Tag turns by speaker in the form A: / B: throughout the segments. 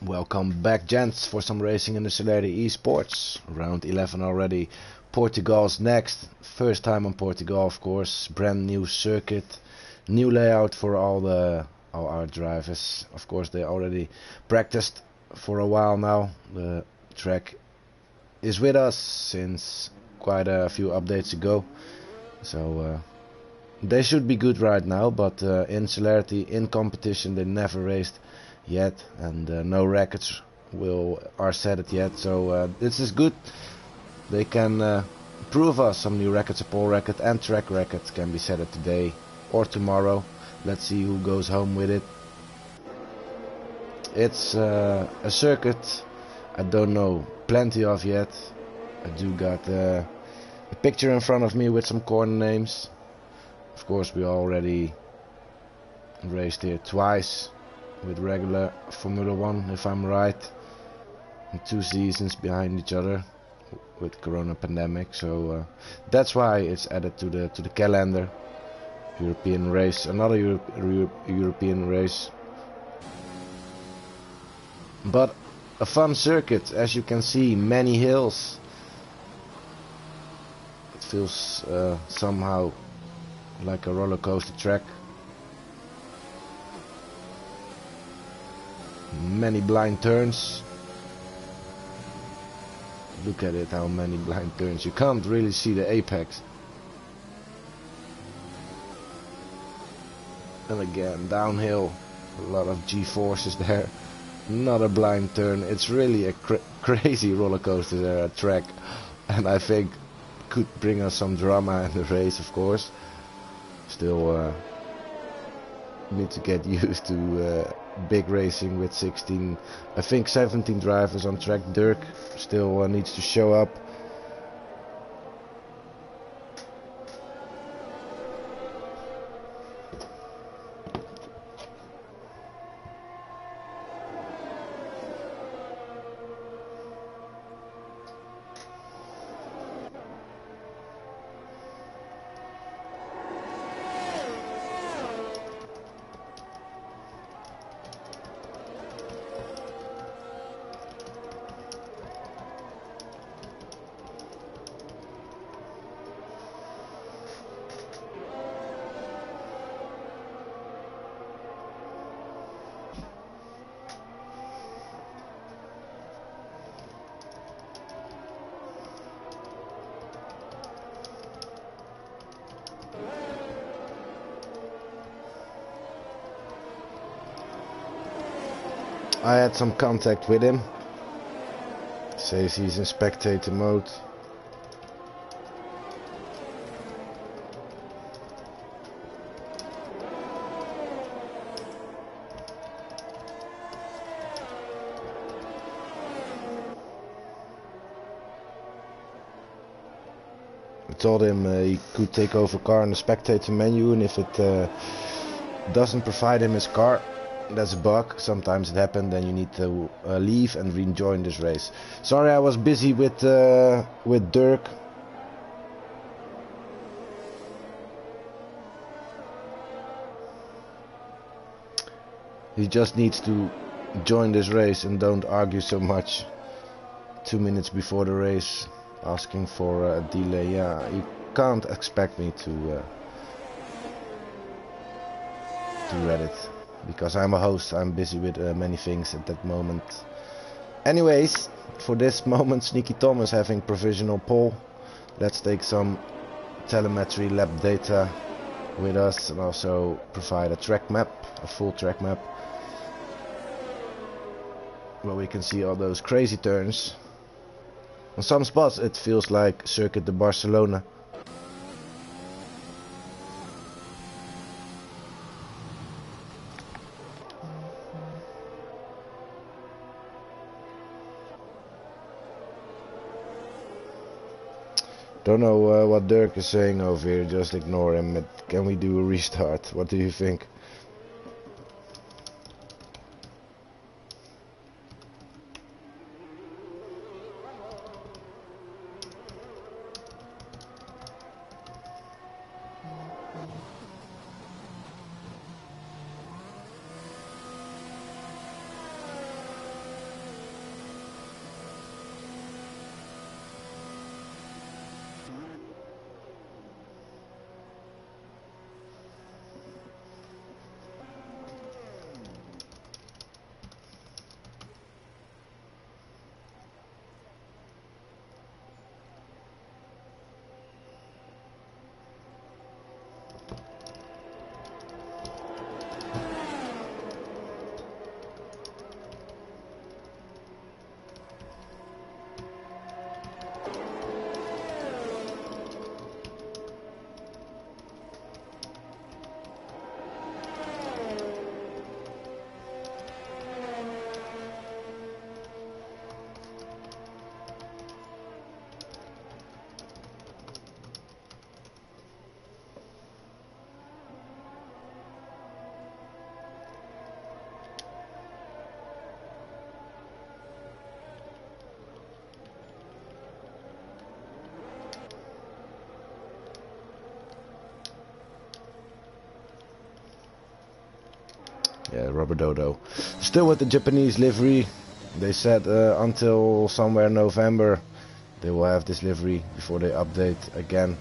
A: Welcome back, gents, for some racing in the Celerity eSports. Round 11 already. Portugal's next. First time on Portugal, of course. Brand new circuit, new layout for all our drivers. Of course, they already practiced for a while now. The track is with us since quite a few updates ago, so they should be good right now. But in Celerity, in competition, they never raced yet, and no records are set it yet, so this is good. They can prove us some new records. A pole record and track records can be set it today or tomorrow. Let's see who goes home with it. It's a circuit I don't know plenty of yet. I do got a picture in front of me with some corner names. Of course, we already raced here twice with regular Formula 1, if I'm right, and 2 seasons behind each other with Corona pandemic, so that's why it's added to the calendar. European race, another European race, but a fun circuit. As you can see, many hills. It feels somehow like a roller coaster track. Many blind turns. Look at it, how many blind turns. You can't really see the apex. And again, downhill, a lot of G-forces there. Another blind turn. It's really a crazy roller coaster track, and I think could bring us some drama in the race, of course. Still need to get used to big racing with 16, I think 17 drivers on track. Dirk still needs to show up. I had some contact with him. Says he's in spectator mode. I told him he could take over car in the spectator menu, and if it doesn't provide him his car, that's a bug. Sometimes it happens, then you need to leave and rejoin this race. Sorry, I was busy with Dirk. He just needs to join this race and don't argue so much 2 minutes before the race asking for a delay. Yeah, you can't expect me to read it, because I'm a host. I'm busy with many things at that moment. Anyways, for this moment, Sneaky Tom is having provisional pole. Let's take some telemetry lab data with us and also provide a track map, a full track map, where we can see all those crazy turns. On some spots it feels like Circuit de Barcelona. Don't know what Dirk is saying over here, just ignore him. Can we do a restart? What do you think? Yeah, Rubber Dodo. Still with the Japanese livery. They said until somewhere November they will have this livery before they update again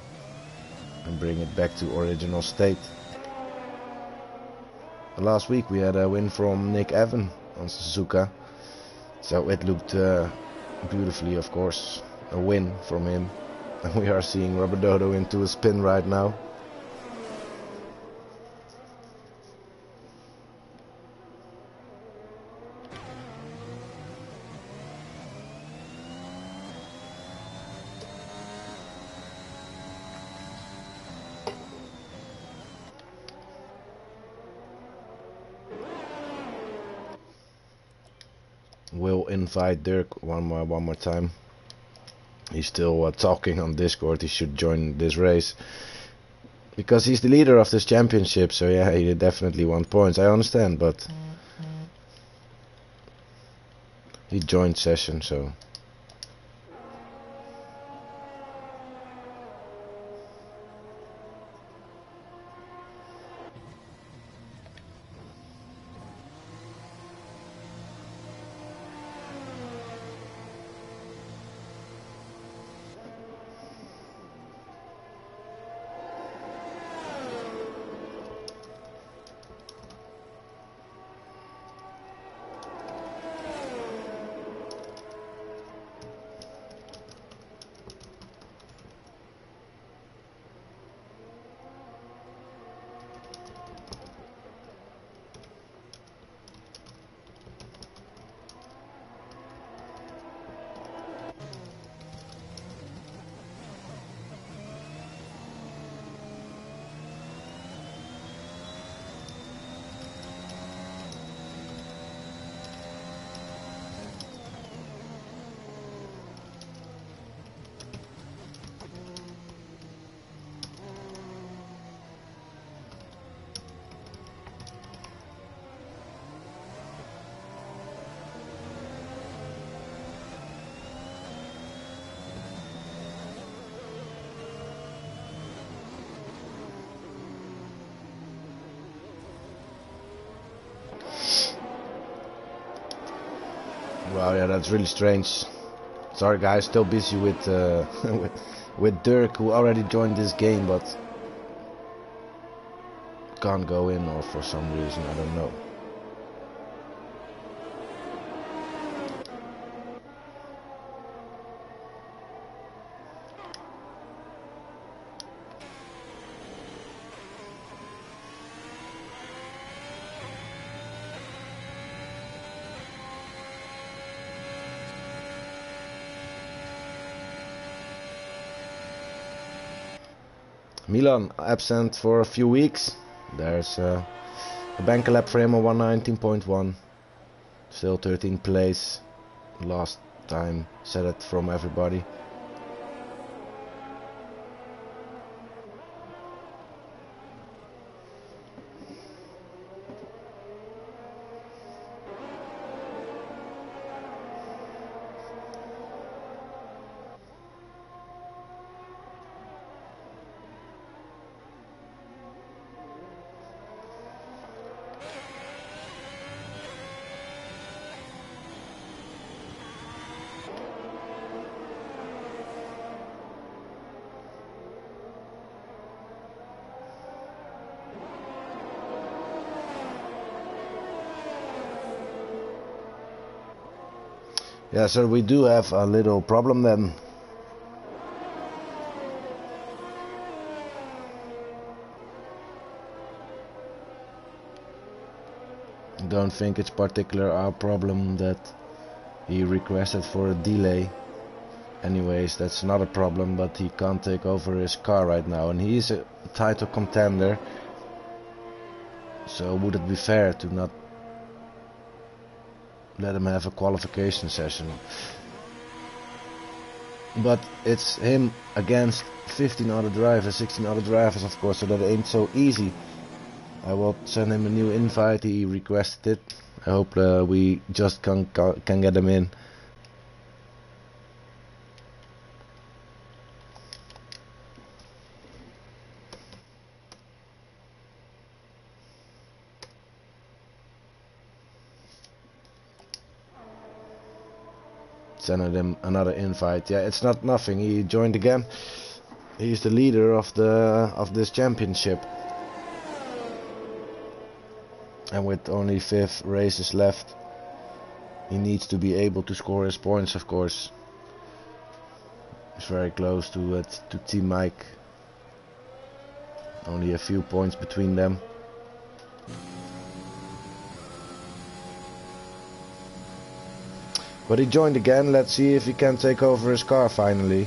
A: and bring it back to original state. Last week we had a win from Nick Evan on Suzuka, so it looked beautifully, of course, a win from him. And we are seeing Rubber Dodo into a spin right now. We'll invite Dirk one more time. He's still talking on Discord. He should join this race because he's the leader of this championship. So yeah, he definitely won points. I understand, but he joined session, so. Wow, yeah, that's really strange. Sorry guys, still busy with with Dirk, who already joined this game but can't go in, or for some reason, I don't know. Milan absent for a few weeks. There's a banker lap for him on 119.1. Still 13th place. Last time said it from everybody. Yeah, so we do have a little problem then. Don't think it's particular our problem that he requested for a delay. Anyways, that's not a problem, but he can't take over his car right now, and he is a title contender. So would it be fair to not let him have a qualification session? But it's him against 15 other drivers, 16 other drivers, of course, so that ain't so easy. I will send him a new invite. He requested it. I hope we just can get him in. Sending him another invite. Yeah, it's not nothing. He joined again. He's the leader of this championship. And with only 5 races left, he needs to be able to score his points, of course. He's very close to Team Mike. Only a few points between them. But he joined again. Let's see if he can take over his car finally.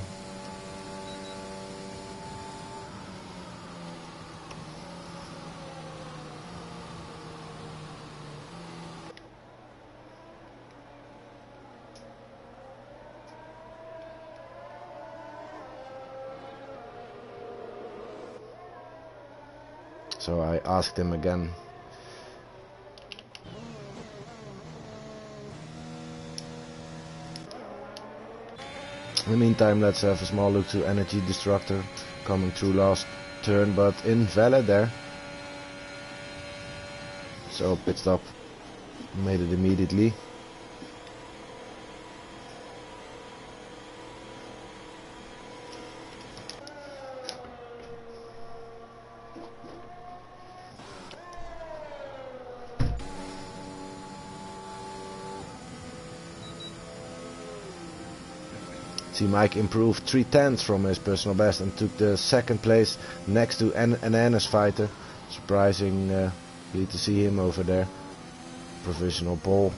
A: So I asked him again. In the meantime, let's have a small look to Energy Destructor coming through last turn, but invalid there. So pit stop, made it immediately. Team Mike improved 3/10 from his personal best and took the 2nd place next to an Ananas fighter. Surprising to see him over there. Provisional pole.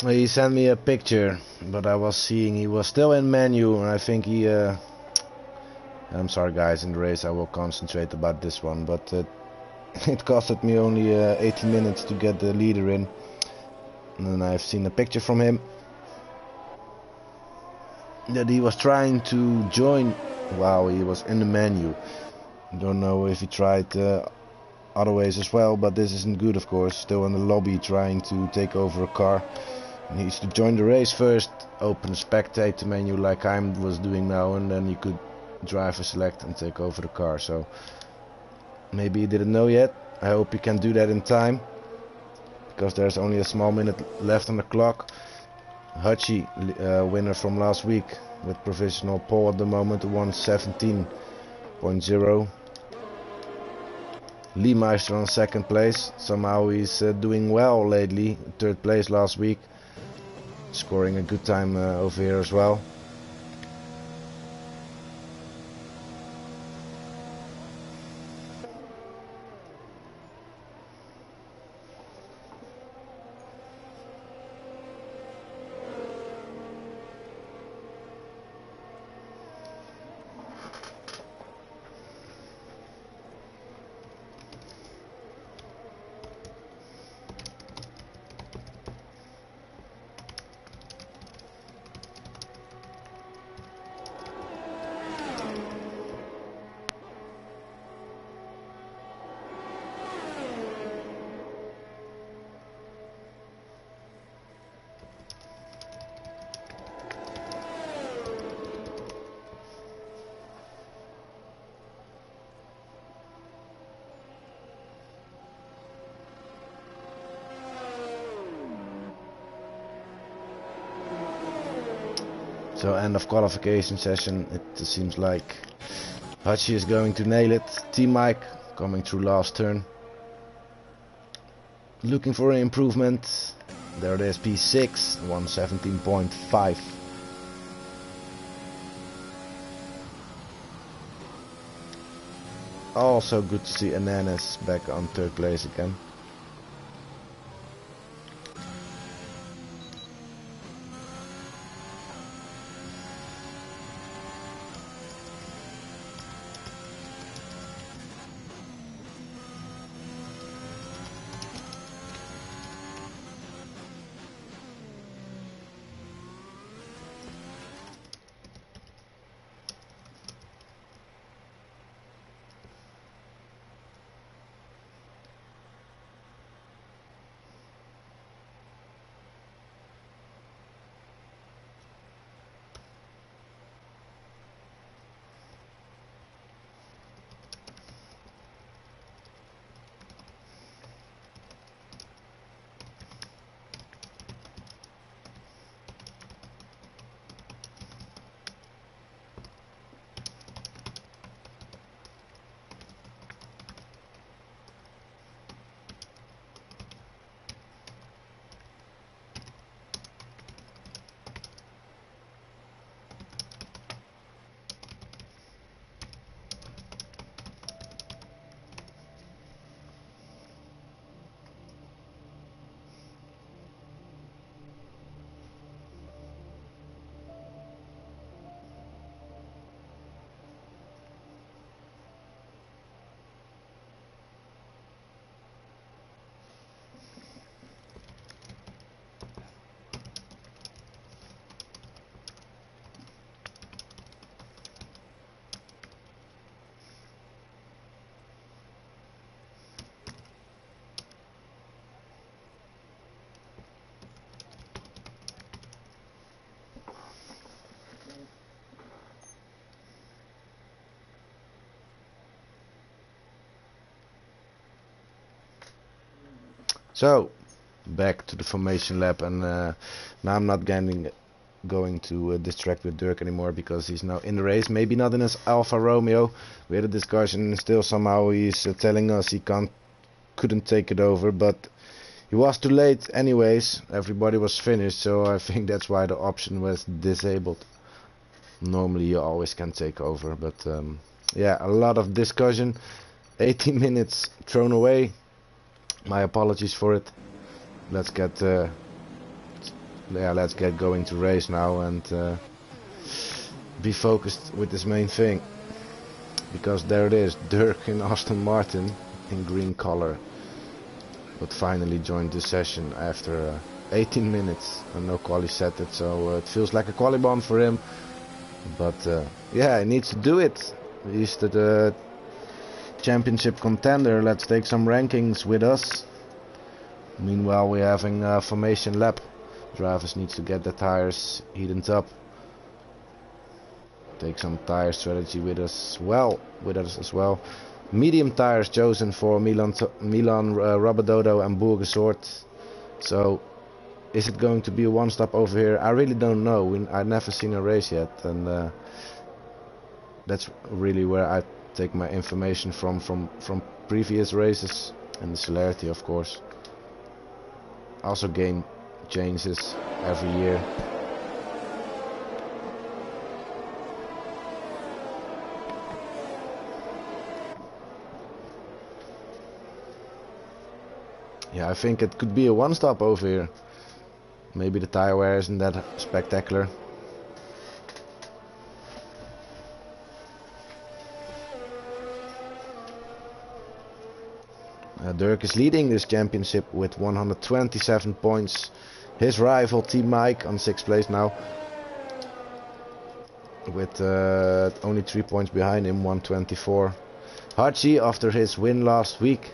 A: He sent me a picture, but I was seeing he was still in menu, and I think he. I'm sorry, guys. In the race, I will concentrate about this one, but it costed me only 18 minutes to get the leader in, and then I've seen a picture from him that he was trying to join. Wow, he was in the menu. Don't know if he tried other ways as well, but this isn't good, of course. Still in the lobby trying to take over a car. He needs to join the race first, open the spectator menu like I was doing now, and then you could driver select and take over the car. So maybe he didn't know yet. I hope he can do that in time, because there's only a small minute left on the clock. Hachi, winner from last week with provisional pole at the moment, 1:17.0. Lee Meister on second place. Somehow he's doing well lately. Third place last week. Scoring a good time over here as well. So end of qualification session. It seems like Hachi is going to nail it. Team Mike coming through last turn. Looking for an improvement. There it is, P6, 1:17.5. Also good to see Ananas back on third place again. So back to the formation lab, and now I'm not going to distract with Dirk anymore, because he's now in the race. Maybe not in his Alfa Romeo. We had a discussion, and still somehow he's telling us he couldn't take it over, but he was too late anyways. Everybody was finished, so I think that's why the option was disabled. Normally you always can take over, but yeah, a lot of discussion. 18 minutes thrown away. My apologies for it. Let's get yeah, let's get going to race now and be focused with this main thing. Because there it is, Dirk in Aston Martin in green color. But finally joined the session after 18 minutes and no quali set it, so it feels like a quali bomb for him. But yeah, he needs to do it. He's the championship contender. Let's take some rankings with us. Meanwhile, we're having a formation lap. Drivers needs to get the tires heated up. Take some tire strategy with us as well. Medium tires chosen for Milan, Rabadodo and Burgersort. So, is it going to be a one-stop over here? I really don't know. I've never seen a race yet, and that's really where I take my information from previous races and the Celerity, of course. Also, game changes every year. Yeah, I think it could be a one-stop over here. Maybe the tire wear isn't that spectacular. Dirk is leading this championship with 127 points. His rival Team Mike on 6th place now, with only 3 points behind him, 124. Hachi, after his win last week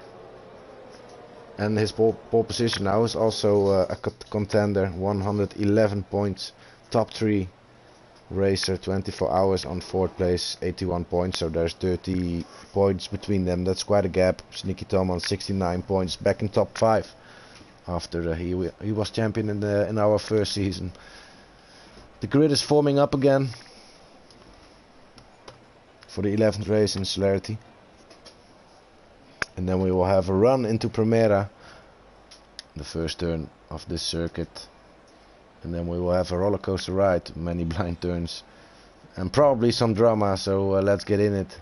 A: and his pole position now, is also a contender, 111 points, top 3 racer, 24 hours on 4th place, 81 points, so there's 30 points between them. That's quite a gap. Sneaky Tom on 69 points, back in top 5 after he was champion in our first season. The grid is forming up again for the 11th race in Celerity. And then we will have a run into Primera, the first turn of this circuit. And then we will have a roller coaster ride, many blind turns, and probably some drama, so let's get in it.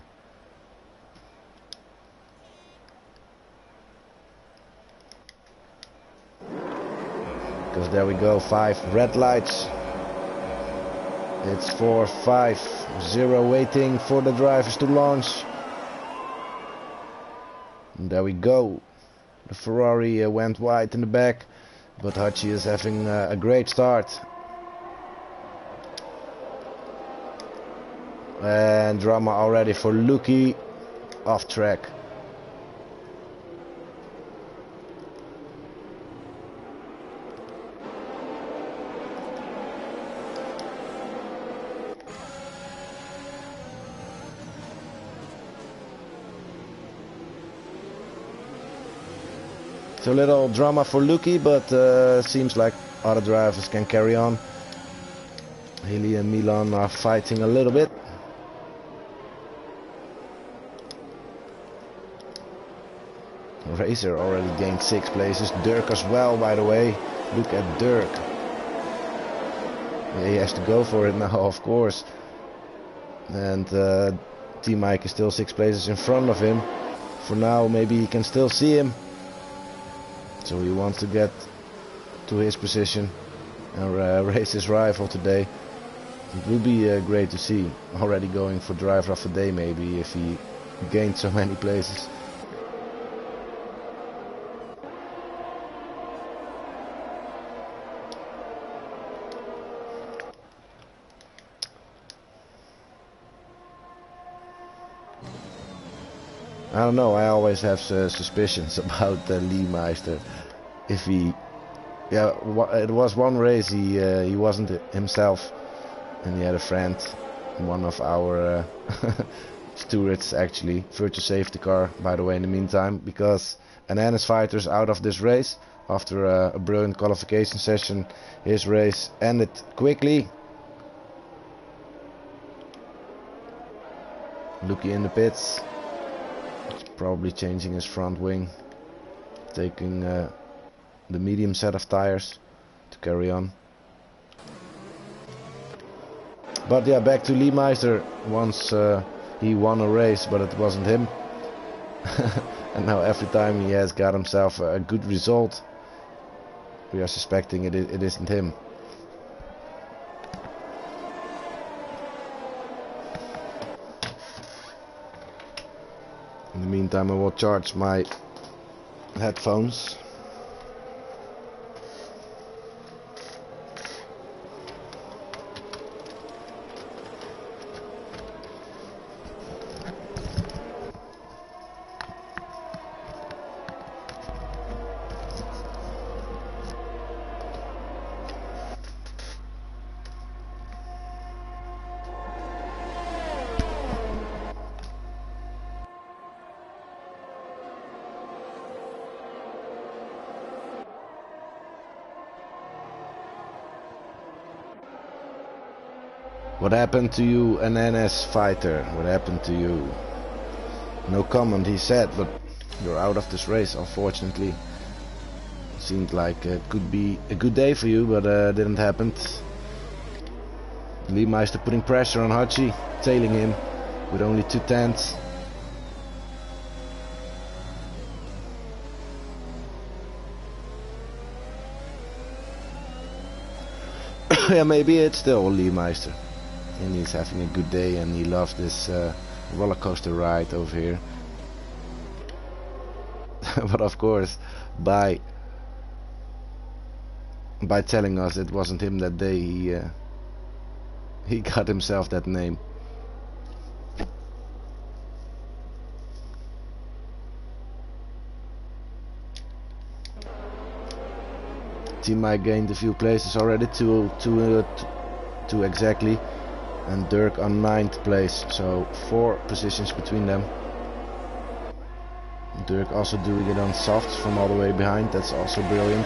A: Because there we go, 5 red lights. It's 4, 5, 0 waiting for the drivers to launch. And there we go. The Ferrari went wide in the back, but Hachi is having a great start. And drama already for Luki, off track. So a little drama for Luki, but seems like other drivers can carry on. Haley and Milan are fighting a little bit. Racer already gained 6 places. Dirk as well, by the way. Look at Dirk. Yeah, he has to go for it now, of course. And Team Mike is still 6 places in front of him. For now, maybe he can still see him. So he wants to get to his position and race his rival today. It would be great to see. Already going for driver of the day, maybe, if he gained so many places. I don't know, I always have suspicions about Lee Meister. If he... Yeah, it was one race he wasn't himself. And he had a friend, one of our stewards actually, virtual safety car, by the way, in the meantime. Because an NS fighter's out of this race. After a brilliant qualification session, his race ended quickly. Luki in the pits. Probably changing his front wing, taking the medium set of tires to carry on. But yeah, back to Lee Meister. Once he won a race, but it wasn't him. And now every time he has got himself a good result, we are suspecting it isn't him. In the meantime, I will charge my headphones. What happened to you, an NS fighter? What happened to you? No comment, he said, but you're out of this race, unfortunately. Seemed like it could be a good day for you, but didn't happen. Leemeister putting pressure on Hachi, tailing him with only 2/10. Yeah, maybe it's still Leemeister. And he's having a good day and he loves this roller coaster ride over here. But of course, by telling us it wasn't him that day, he got himself that name. Team Mike gained a few places already, two exactly. And Dirk on 9th place, so 4 positions between them. Dirk also doing it on softs from all the way behind, that's also brilliant.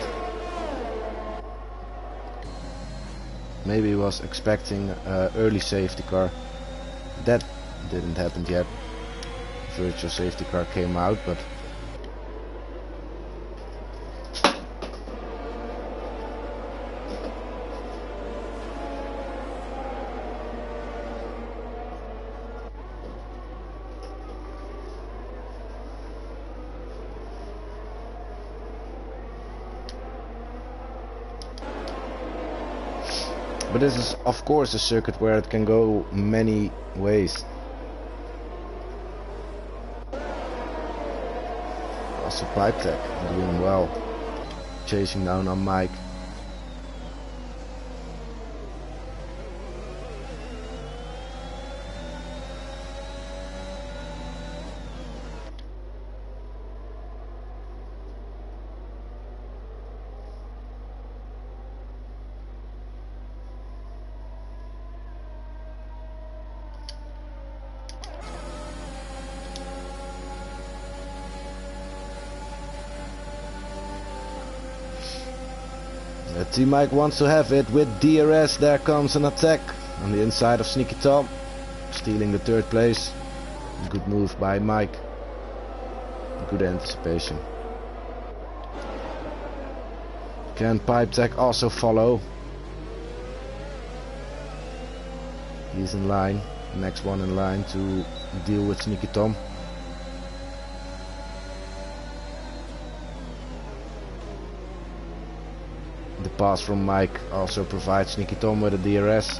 A: Maybe he was expecting early safety car. That didn't happen yet. Virtual safety car came out, but this is of course a circuit where it can go many ways. Also Pipe Tech doing well, chasing down on Mike. Team Mike wants to have it with DRS. There comes an attack on the inside of Sneaky Tom, stealing the 3rd place. Good move by Mike. Good anticipation. Can Pipe Tech also follow? He's in line. Next one in line to deal with Sneaky Tom. The pass from Mike also provides Sneaky Tom with a DRS.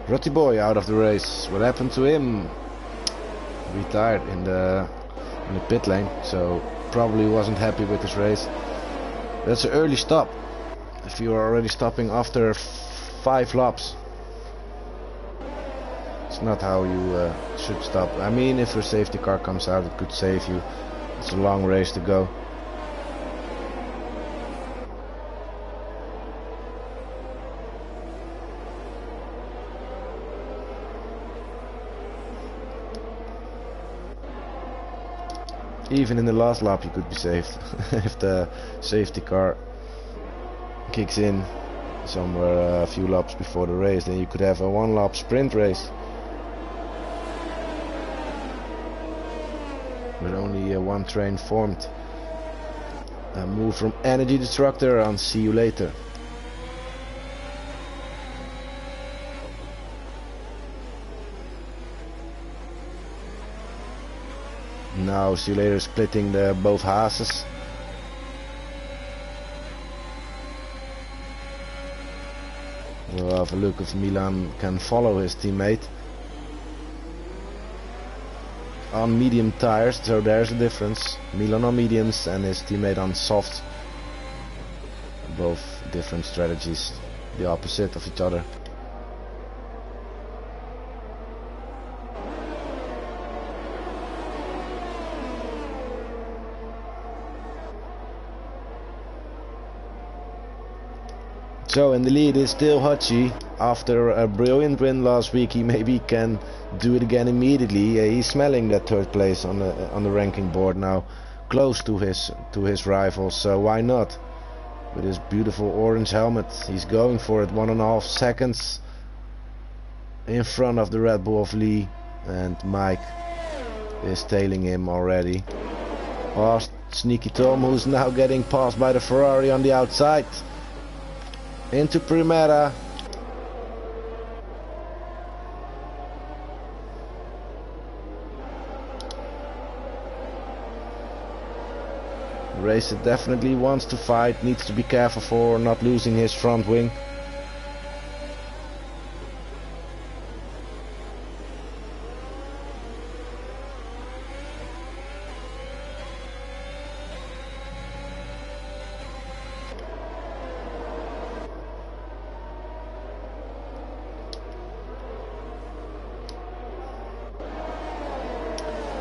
A: Rutty Boy out of the race. What happened to him? Retired in the pit lane, so probably wasn't happy with his race. That's an early stop. If you are already stopping after 5 laps, it's not how you should stop. I mean, if a safety car comes out, it could save you. It's a long race to go. Even in the last lap you could be saved. If the safety car kicks in somewhere a few laps before the race, then you could have a 1-lap sprint race with only 1 train formed. A move from Energy Destructor on See You Later. Now See You Later splitting the both Haases. Well, have a look if Milan can follow his teammate. On medium tires, so there's a difference. Milan on mediums and his teammate on soft. Both different strategies, the opposite of each other. So in the lead is still Hachi. After a brilliant win last week, he maybe can do it again immediately. He's smelling that third place on the ranking board now, close to his rivals. So why not? With his beautiful orange helmet, he's going for it. 1.5 seconds in front of the Red Bull of Lee, and Mike is tailing him already. Past Sneaky Tom, who's now getting passed by the Ferrari on the outside. Into Primera. Racer definitely wants to fight, needs to be careful for not losing his front wing.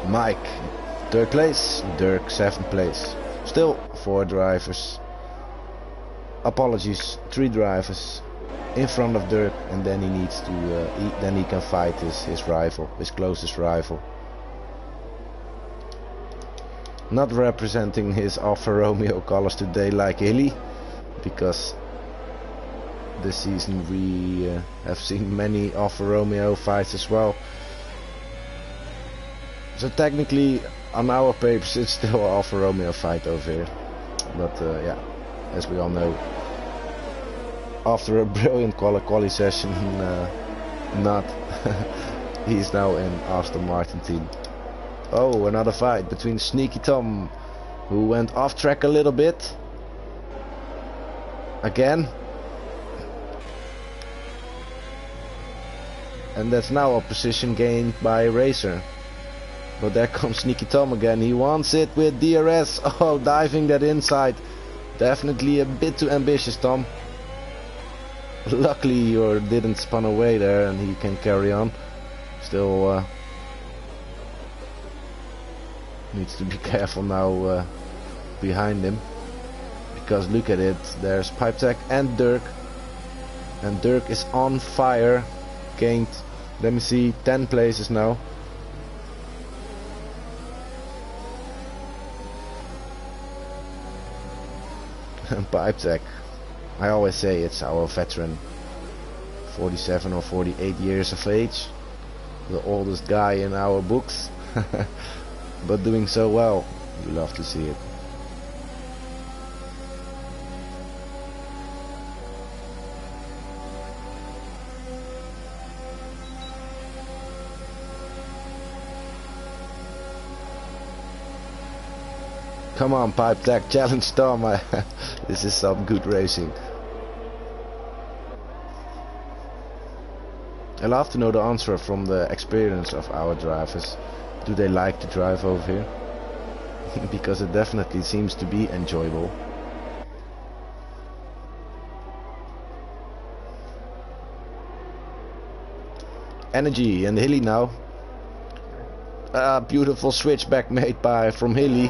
A: Mike, 3rd place, Dirk, 7th place. Still 4 drivers. Apologies, 3 drivers in front of Dirk, and then he needs to, then he can fight his rival, his closest rival. Not representing his Alfa Romeo colors today like Hilly, because this season we have seen many Alfa Romeo fights as well. So technically, on our papers, it's still an Alfa Romeo fight over here. But yeah, as we all know, after a brilliant quali session, not. He's now in Aston Martin team. Oh, another fight between Sneaky Tom, who went off track a little bit. Again. And that's now a position gained by Racer. But there comes Sneaky Tom again. He wants it with DRS. Oh, diving that inside. Definitely a bit too ambitious, Tom. Luckily you didn't spun away there and he can carry on. Still needs to be careful now behind him. Because look at it. There's Pipetech and Dirk. And Dirk is on fire. Gained, let me see, 10 places now. Pipetech, I always say it's our veteran, 47 or 48 years of age, the oldest guy in our books, but doing so well. You love to see it. Come on, Pipetech, challenge Tom. This is some good racing. I'd love to know the answer from the experience of our drivers. Do they like to drive over here? Because it definitely seems to be enjoyable. Energy and Hilly now. Beautiful switchback made from Hilly.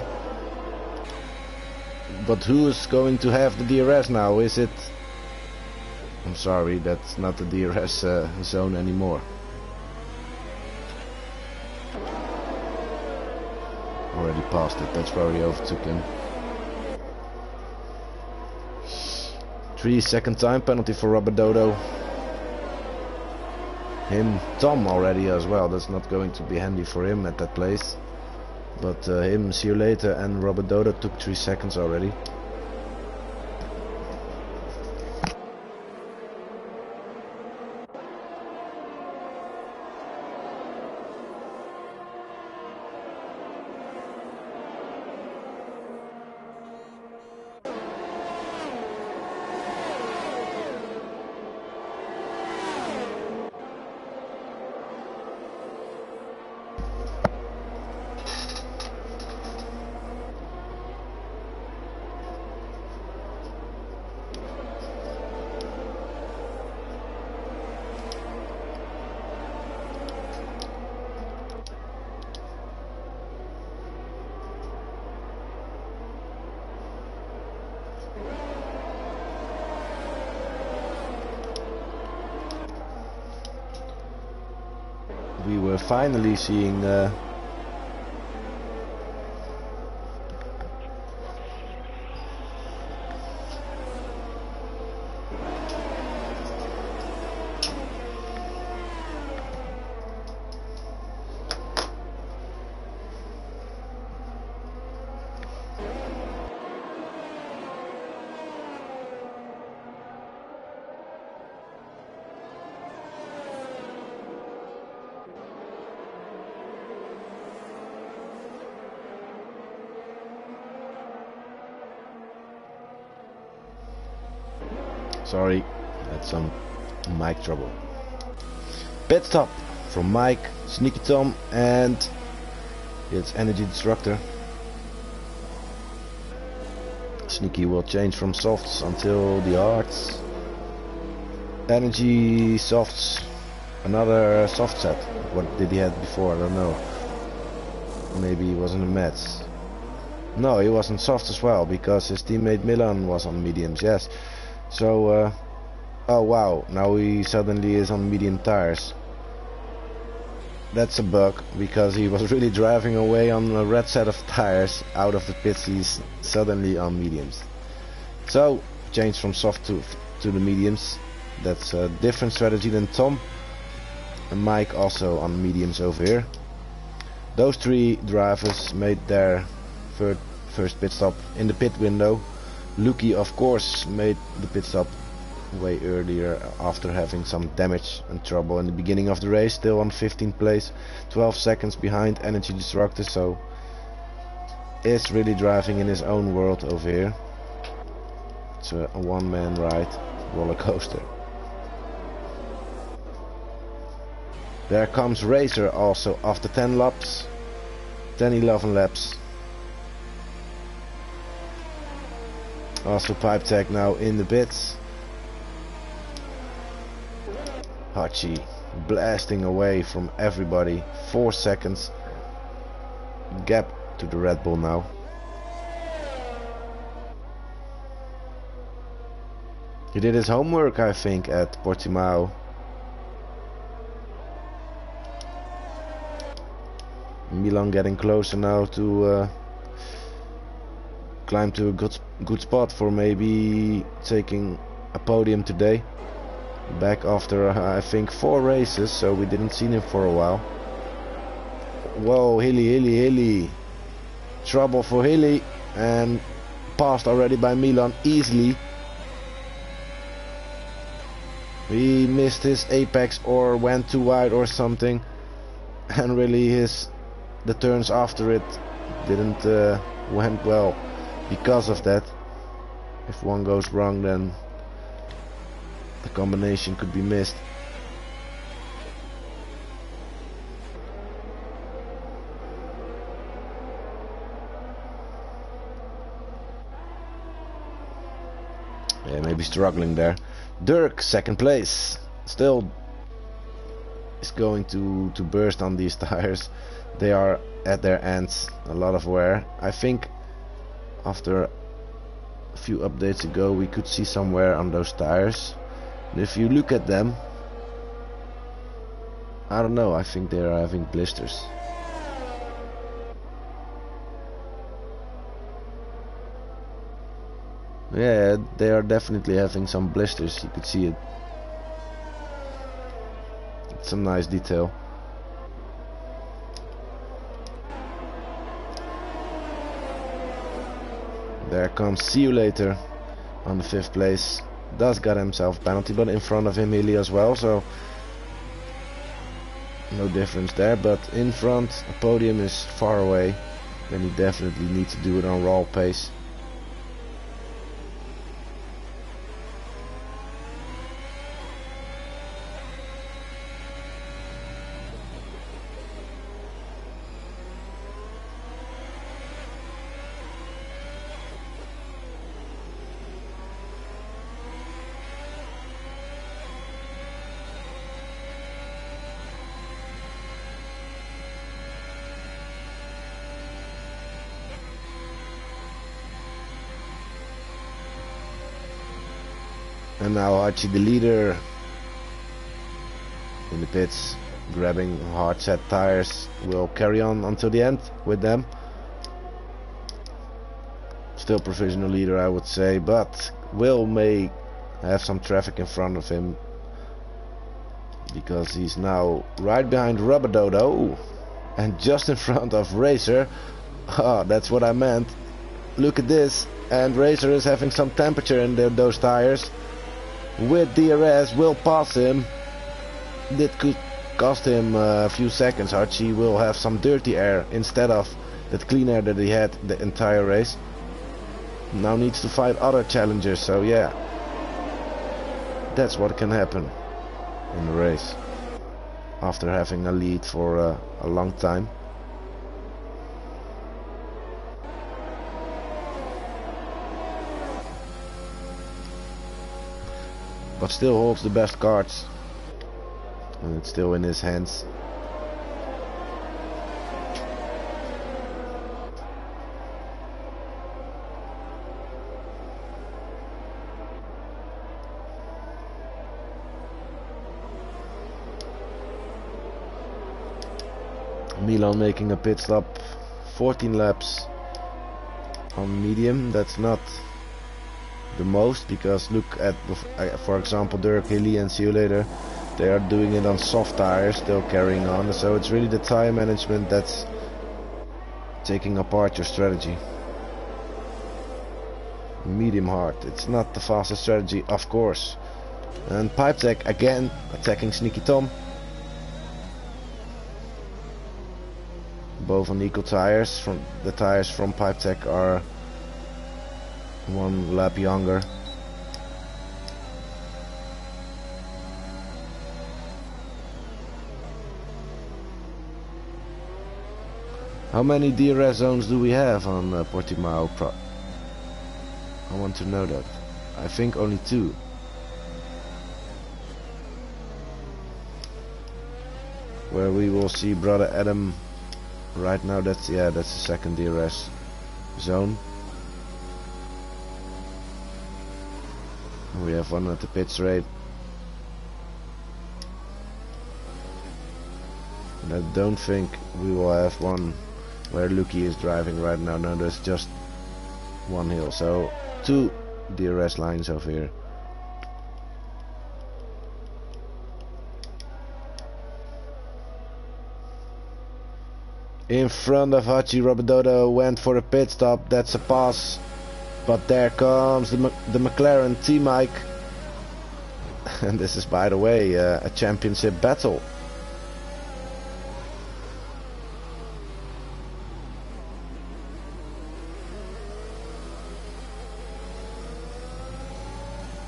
A: But who's going to have the DRS now? Is it... I'm sorry, that's not the DRS zone anymore. Already passed it, that's where he overtook him. 3-second time penalty for Robert Dodo. Tom already as well, that's not going to be handy for him at that place. But him, see you later, and Robert Dodo took 3 seconds already. we were finally seeing sorry, had some mic trouble. Pit stop from Mike, Sneaky Tom, and it's Energy Destructor. Sneaky will change from softs until the hards. Energy softs, another soft set. What did he have before? I don't know. Maybe he was in the mats. No, he was on soft as well because his teammate Milan was on mediums. Yes. So, oh wow, now he suddenly is on medium tires. That's a bug, because he was really driving away on a red set of tires out of the pits. He's suddenly on mediums. So, change from soft to the mediums. That's a different strategy than Tom. And Mike also on mediums over here. Those three drivers made their first pit stop in the pit window. Luki, of course, made the pit stop way earlier after having some damage and trouble in the beginning of the race, still on 15th place, 12 seconds behind Energy Destructor, so is really driving in his own world over here. It's a one-man ride, roller coaster. There comes Racer also after 10 laps, 10-11 laps. Also Pipe Tech now in the pits. Hachi blasting away from everybody. 4 seconds gap to the Red Bull now. He did his homework, I think, at Portimao. Milan getting closer now to climb to a good spot for maybe taking a podium today. Back after I think 4 races, so we didn't see him for a while. Whoa, Hilly. Trouble for Hilly, and passed already by Milan easily. He missed his apex or went too wide or something, and really the turns after it didn't went well because of that. If one goes wrong, then the combination could be missed. Yeah, maybe struggling there. Dirk, second place, still is going to burst on these tires. They are at their ends, a lot of wear. I think after a few updates ago we could see some wear on those tires. And if you look at them, I don't know, I think they are having blisters. Yeah, they are definitely having some blisters, you could see it. It's a nice detail. There comes See You Later on the 5th place. Does got himself a penalty, but in front of him Hilly as well, so no difference there. But in front, a podium is far away, then he definitely needs to do it on raw pace. And now Archie, the leader, in the pits. grabbing hard set tires, will carry on until the end with them. Still provisional leader, I would say, but Will may have some traffic in front of him because he's now right behind Rubber Dodo and just in front of Racer. Ah, that's what I meant. Look at this, and Racer is having some temperature in those tires. With DRS, will pass him. That could cost him a few seconds. Archie will have some dirty air instead of that clean air that he had the entire race. Now needs to fight other challengers, so yeah, that's what can happen in the race after having a lead for a long time. But still holds the best cards, and it's still in his hands. Milan making a pit stop, 14 laps on medium. That's not the most, because look at, for example, Dirk, Hilly and See You Later, they are doing it on soft tires, still carrying on. So it's really the tire management that's taking apart your strategy. Medium hard, it's not the fastest strategy, of course. And Pipe Tech again attacking Sneaky Tom. Both on equal tires. From the tires from Pipe Tech are one lap younger. How many DRS zones do we have on Portimao Pro? I want to know that. I think only 2. Where we will see brother Adam. Right now, that's the second DRS zone. We have one at the pit straight. And I don't think we will have one where Lucky is driving right now. No, there's just one hill. So 2 DRS lines over here. In front of Hachi, Robidodo went for a pit stop. That's a pass. But there comes the McLaren T-Mike. And this is, by the way, a championship battle.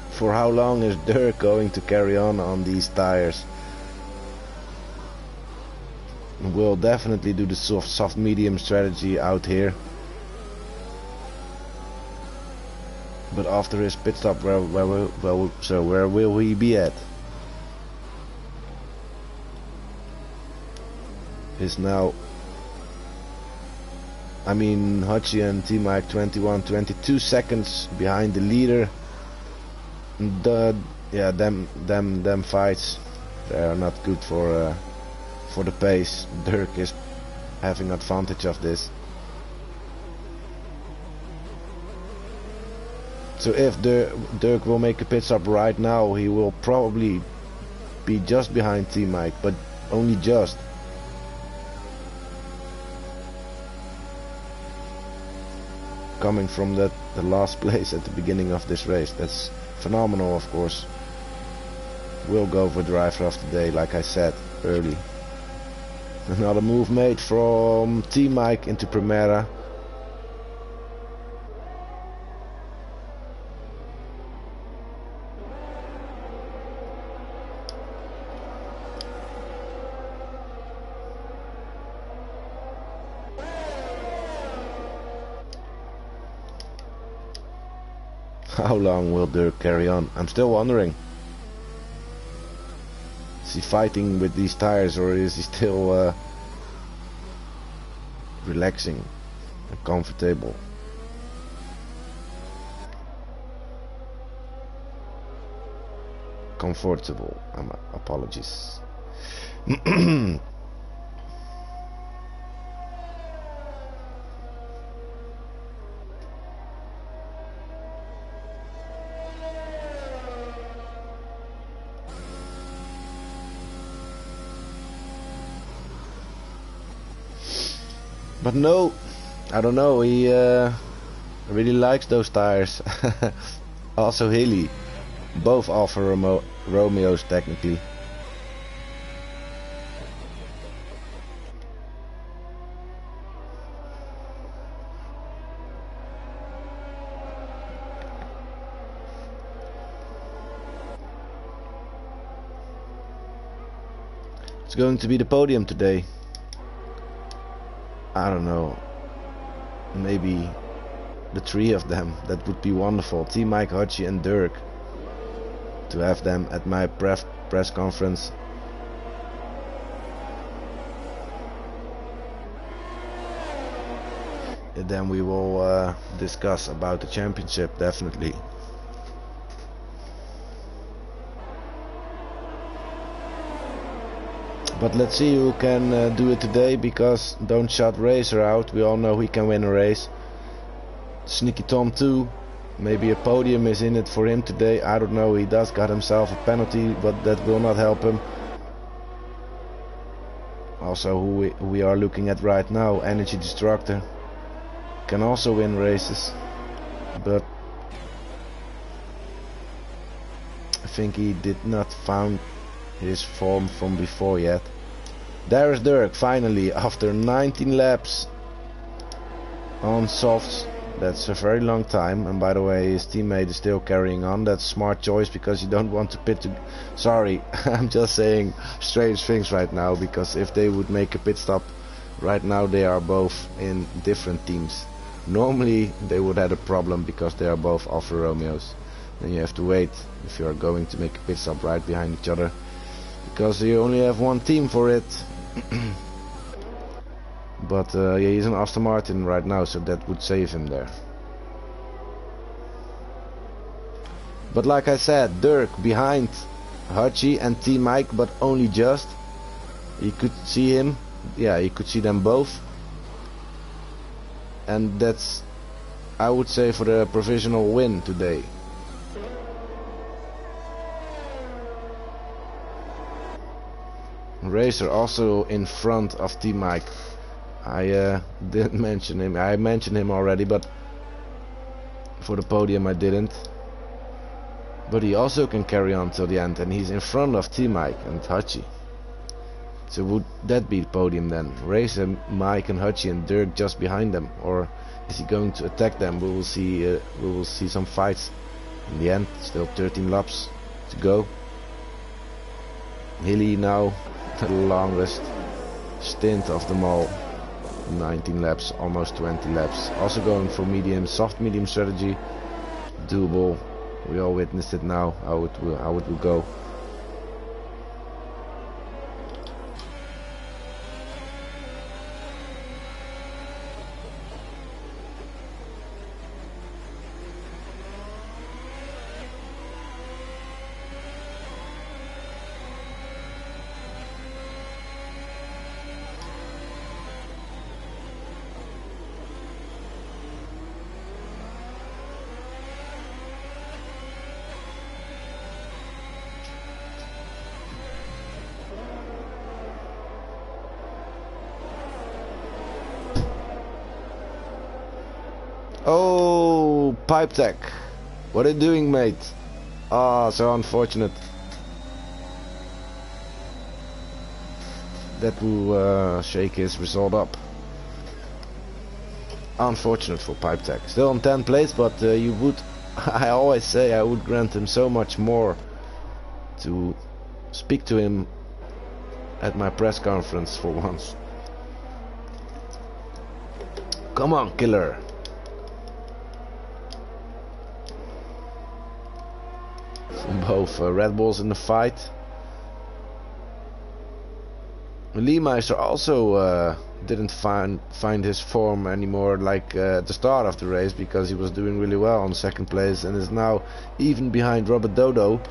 A: For how long is Dirk going to carry on these tires? Will definitely do the soft medium strategy out here. But after his pit stop, where will he be at? Is now, I mean, Hachi and T-Mike 22 seconds behind the leader. Them fights, they are not good for the pace. Dirk is having advantage of this. So if Dirk will make a pit stop right now, he will probably be just behind T-Mike, but only just. Coming from the last place at the beginning of this race, that's phenomenal, of course. Will go for driver of the day, like I said early. Another move made from T-Mike into Primera. How long will Dirk carry on? I'm still wondering. Is he fighting with these tires, or is he still relaxing and comfortable? Comfortable. Apologies. But no, I don't know, he really likes those tires. Also Hilly, both Alfa Romeos technically. It's going to be the podium today. I don't know, maybe the three of them. That would be wonderful. Team Mike, Hachi and Dirk. To have them at my press conference. And then we will discuss about the championship, definitely. But let's see who can do it today, because don't shut Racer out. We all know he can win a race. Sneaky Tom too. Maybe a podium is in it for him today. I don't know. He does got himself a penalty, but that will not help him. Also who we are looking at right now, Energy Destructor. Can also win races. But I think he did not found his form from before yet. There is Dirk finally after 19 laps on softs. That's a very long time, and by the way his teammate is still carrying on. That's a smart choice, because you don't want to pit to... Sorry, I'm just saying strange things right now, because if they would make a pit stop right now, they are both in different teams. Normally they would have a problem because they are both Alfa Romeos. Then you have to wait if you are going to make a pit stop right behind each other, because you only have one team for it. But yeah, he's an Aston Martin right now, so that would save him there. But like I said, Dirk behind Hachi and Team Mike, but only just. You could see him, yeah, you could see them both. And that's, I would say, for the provisional win today. Racer also in front of Team Mike. I didn't mention him. I mentioned him already, but for the podium I didn't. But he also can carry on till the end, and he's in front of Team Mike and Hachi. So would that be the podium then? Racer, Mike and Hachi, and Dirk just behind them, or is he going to attack them? We will see. We will see some fights. In the end, still 13 laps to go. Hilly now the longest stint of them all. 19 laps, almost 20 laps. Also going for medium, soft medium strategy. Doable. We all witnessed it now, how it will go. Oh, Pipe Tech. What are you doing, mate? Ah, so unfortunate. That will shake his result up. Unfortunate for Pipe Tech. Still on 10th place, but you would... I always say I would grant him so much more to speak to him at my press conference for once. Come on, killer. Both Red Bulls in the fight. Leemeister also didn't find his form anymore like at the start of the race, because he was doing really well on second place and is now even behind Robert Dodo.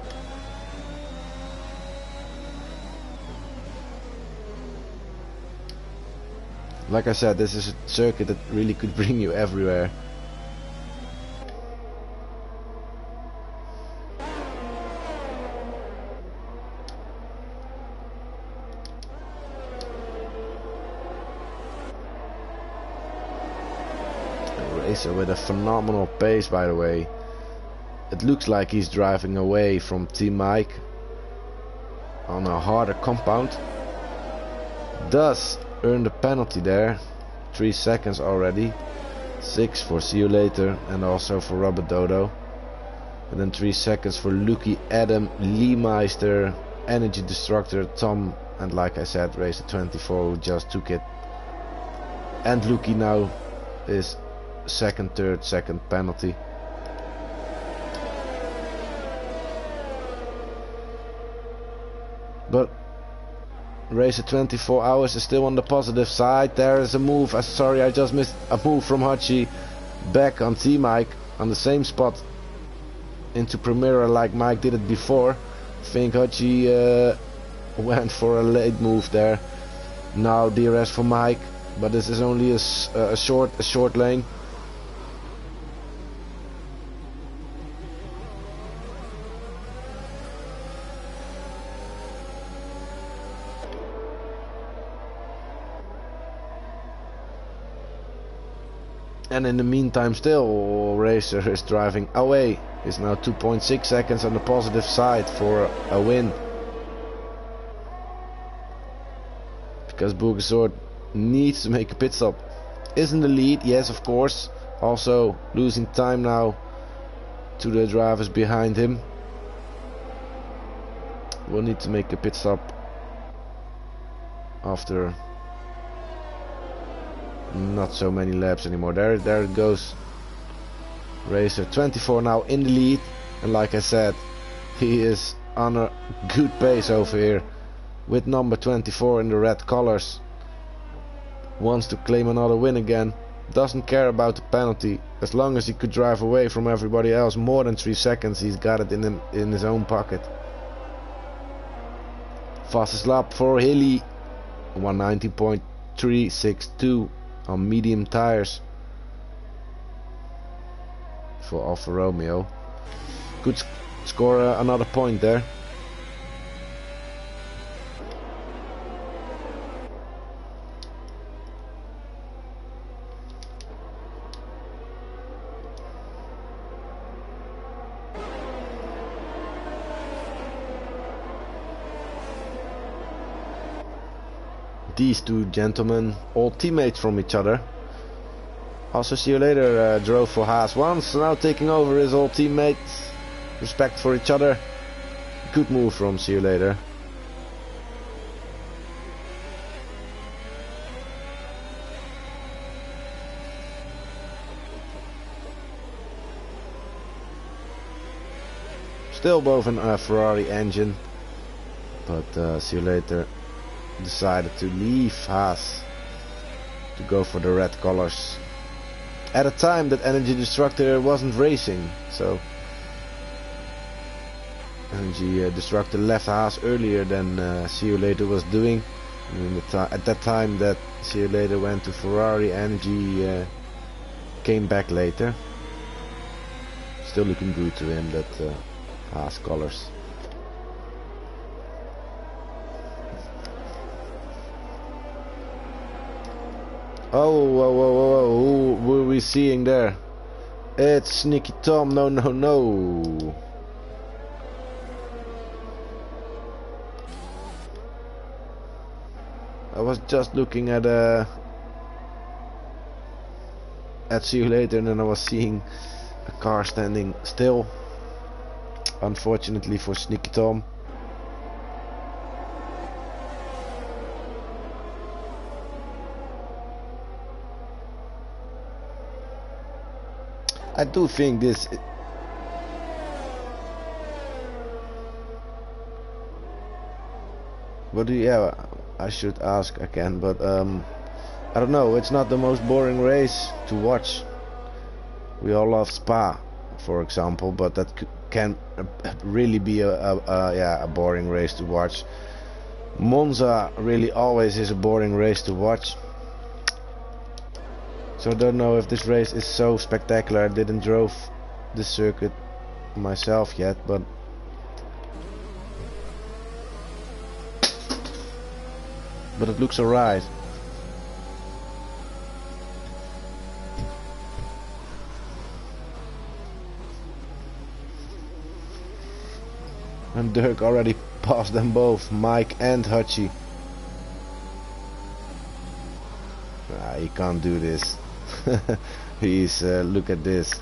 A: Like I said, this is a circuit that really could bring you everywhere. A racer with a phenomenal pace, by the way. It looks like he's driving away from Team Mike on a harder compound. Does earn the penalty there. 3 seconds already. 6 for See You Later and also for Robert Dodo. And then 3 seconds for Lucky, Adam, Lee Meister, Energy Destructor, Tom, and like I said, Racer 24 who just took it. And Lucky now is second penalty. But Racer 24 hours is still on the positive side. There is a move. Sorry, I just missed a move from Hachi back on Team Mike on the same spot into Primera like Mike did it before. I think Hachi went for a late move there. Now DRS for Mike, but this is only a short lane. And in the meantime still Racer is driving away. Is now 2.6 seconds on the positive side for a win. Because Burgesort needs to make a pit stop. Is in the lead, yes of course. Also losing time now to the drivers behind him. Will need to make a pit stop after not so many laps anymore. There it goes. Racer 24 now in the lead, and like I said, he is on a good pace over here with number 24 in the red colors. Wants to claim another win again. Doesn't care about the penalty. As long as he could drive away from everybody else more than 3 seconds, he's got it in his own pocket. Fastest lap for Hilly, 190.362 on medium tires for Alfa Romeo. Could score another point there. These two gentlemen, all teammates from each other. Also See You Later drove for Haas once, now taking over his old teammates. Respect for each other. Good move from See You Later. Still both in a Ferrari engine, but See You Later decided to leave Haas to go for the red colors at a time that Energy Destructor wasn't racing. So Energy Destructor left Haas earlier than See You Later was doing. At that time that See You Later went to Ferrari, Energy came back later. Still looking good to him, that Haas colors. Oh, whoa, whoa, whoa, who were we seeing there? It's Sneaky Tom, no, no, no. I was just looking at See You Later, and then I was seeing a car standing still. Unfortunately for Sneaky Tom. I do think this. But yeah, I should ask again. But I don't know. It's not the most boring race to watch. We all love Spa, for example, but that can really be a boring race to watch. Monza really always is a boring race to watch. So I don't know if this race is so spectacular. I didn't drove this circuit myself yet, but it looks alright. And Dirk already passed them both, Mike and Hachi. He can't do this. He's look at this.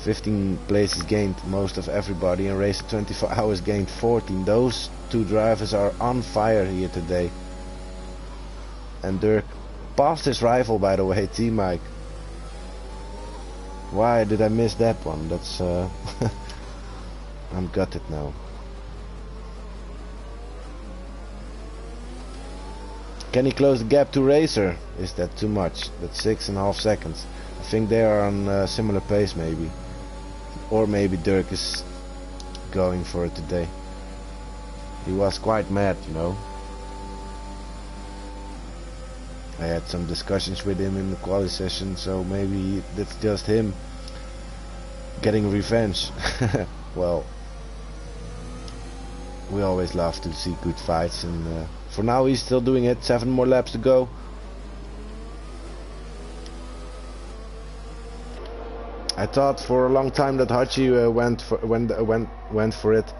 A: 15 places gained, most of everybody, and race 24 hours gained 14. Those two drivers are on fire here today. And Dirk passed his rival, by the way, T Mike. Why did I miss that one? That's I'm gutted now. Can he close the gap to Racer? Is that too much? That's 6.5 seconds. I think they are on a similar pace maybe. Or maybe Dirk is going for it today. He was quite mad, you know. I had some discussions with him in the quali session, so maybe that's just him getting revenge. Well, we always love to see good fights, and for now he's still doing it. 7 more laps to go. I thought for a long time that Hachi went for it.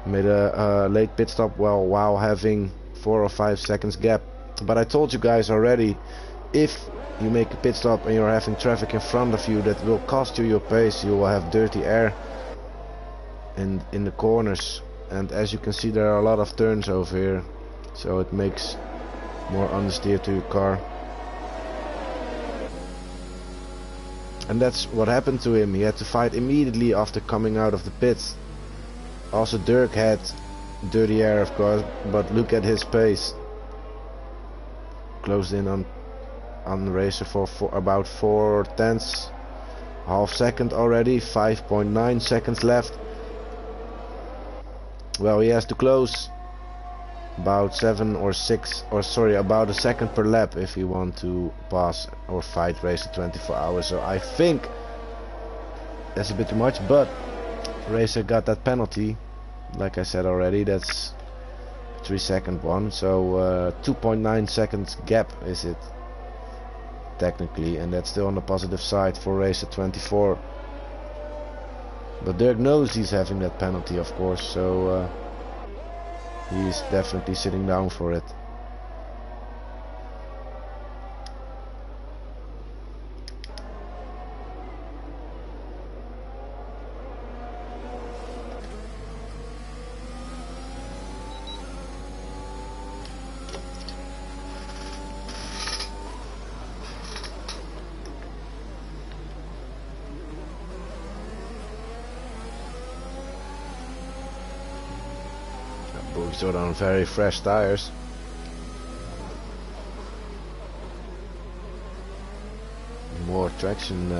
A: Made a late pit stop while having 4 or 5 seconds gap. But I told you guys already, if you make a pit stop and you're having traffic in front of you, that will cost you your pace. You will have dirty air in the corners, and as you can see there are a lot of turns over here, so it makes more understeer to your car. And that's what happened to him. He had to fight immediately after coming out of the pits. Also Dirk had dirty air, of course, but look at his pace. Closed in on the Racer for about 4/10, half second already, 5.9 seconds left. Well, he has to close about 7 or 6, or sorry, about a second per lap if you want to pass or fight Racer 24 hours. So I think that's a bit too much, but Racer got that penalty, like I said already. That's 3-second one, so 2.9 seconds gap is it technically, and that's still on the positive side for Racer 24. But Dirk knows he's having that penalty, of course, so he's definitely sitting down for it. Sort on very fresh tires. More traction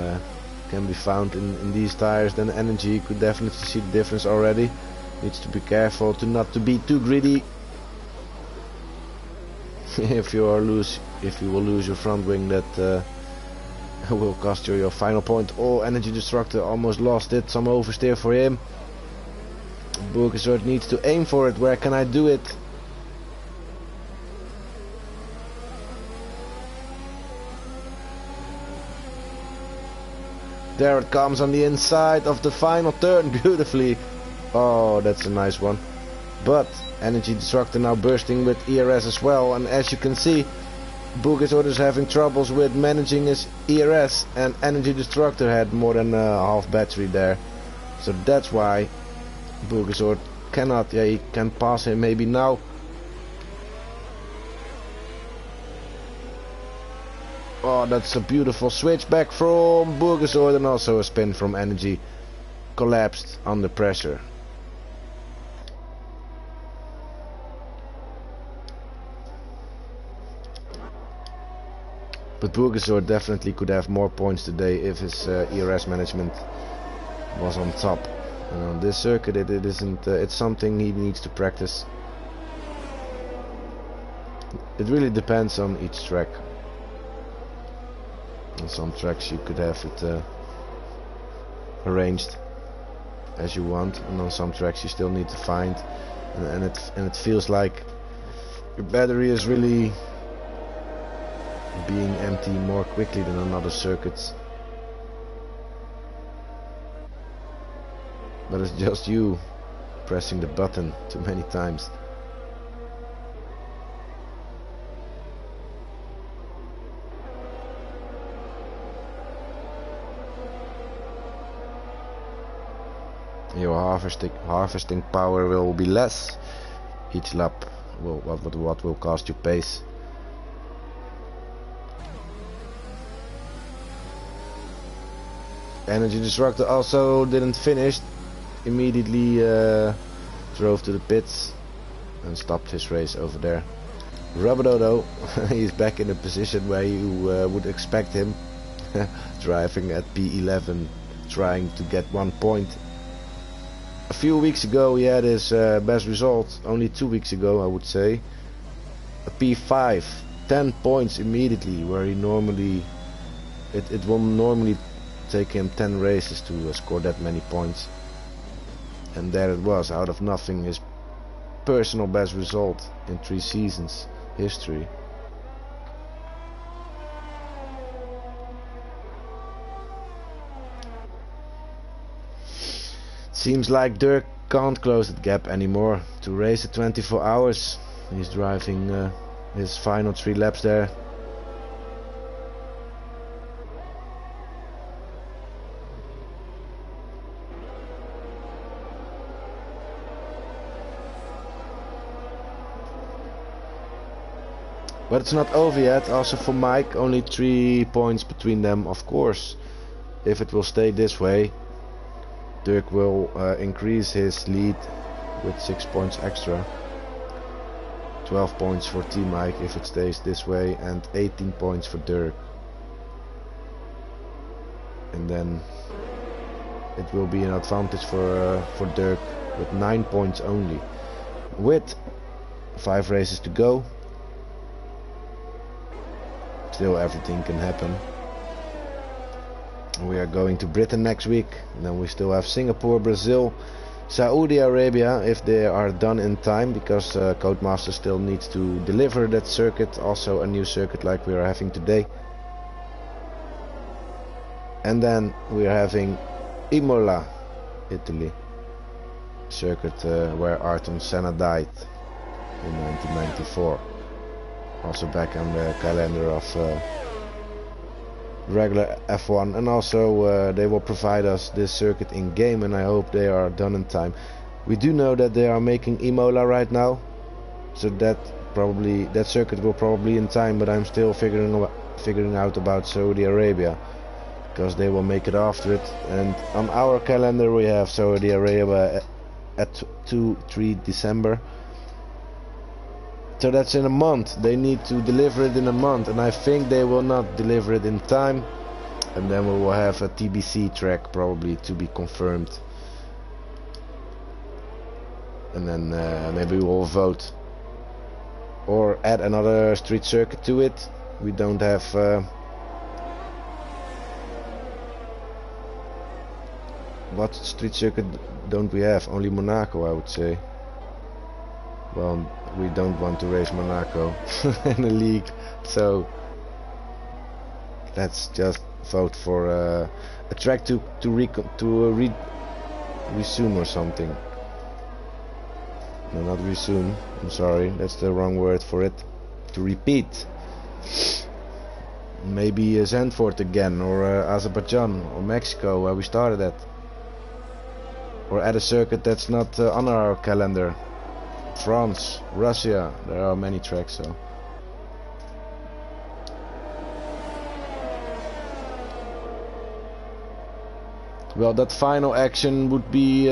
A: can be found in these tires than energy. You could definitely see the difference already. Needs to be careful to not to be too greedy. if you will lose your front wing, that will cost you your final point. Oh, Energy Destructor almost lost it. Some oversteer for him. Burgersort needs to aim for it. Where can I do it? There it comes on the inside of the final turn beautifully. Oh, that's a nice one. But Energy Destructor now bursting with ERS as well, and as you can see, Burgersort is having troubles with managing his ERS, and Energy Destructor had more than half battery there. So that's why Burgersort cannot, yeah, he can pass him maybe now. Oh, that's a beautiful switchback from Burgersort, and also a spin from Energy. Collapsed under pressure. But Burgersort definitely could have more points today if his ERS management was on top. And on this circuit it isn't, it's something he needs to practice. It really depends on each track. On some tracks you could have it arranged as you want, and on some tracks you still need to find, and it feels like your battery is really being empty more quickly than on other circuits. But it's just you pressing the button too many times. Your harvesting power will be less each lap. What will cost you pace. Energy Destructor also didn't finish. Immediately drove to the pits and stopped his race over there. Rubberdodo, he's back in a position where you would expect him, driving at P11, trying to get 1 point. A few weeks ago he had his best result, only 2 weeks ago I would say. A P5, 10 points immediately, where he normally, it will normally take him 10 races to score that many points. And there it was, out of nothing, his personal best result in 3 seasons history. Seems like Dirk can't close that gap anymore. To race at 24 hours, he's driving his final 3 laps there. But it's not over yet, also for Mike, only 3 points between them, of course. If it will stay this way, Dirk will increase his lead with 6 points extra. 12 points for Team Mike if it stays this way, and 18 points for Dirk. And then it will be an advantage for Dirk with 9 points only. With 5 races to go, still everything can happen. We are going to Britain next week, and then we still have Singapore, Brazil, Saudi Arabia if they are done in time, because Codemaster still needs to deliver that circuit, also a new circuit like we are having today. And then we are having Imola, Italy, circuit where Ayrton Senna died in 1994. Also back on the calendar of regular F1, and also they will provide us this circuit in game, and I hope they are done in time. We do know that they are making Imola right now, so that circuit will probably in time, but I'm still figuring out about Saudi Arabia, because they will make it after it. And on our calendar we have Saudi Arabia at 2-3 December. So that's in a month. They need to deliver it in a month, and I think they will not deliver it in time. And then we will have a TBC track probably to be confirmed. And then maybe we will vote or add another street circuit to it. We don't have what street circuit don't we have? Only Monaco, I would say. Well, we don't want to race Monaco in the league, so let's just vote for a track to resume or something. No, not resume, I'm sorry, that's the wrong word for it. To repeat. Maybe Zandvoort again, or Azerbaijan, or Mexico, where we started at. Or at a circuit that's not on our calendar. France, Russia, there are many tracks, so. Well, that final action would be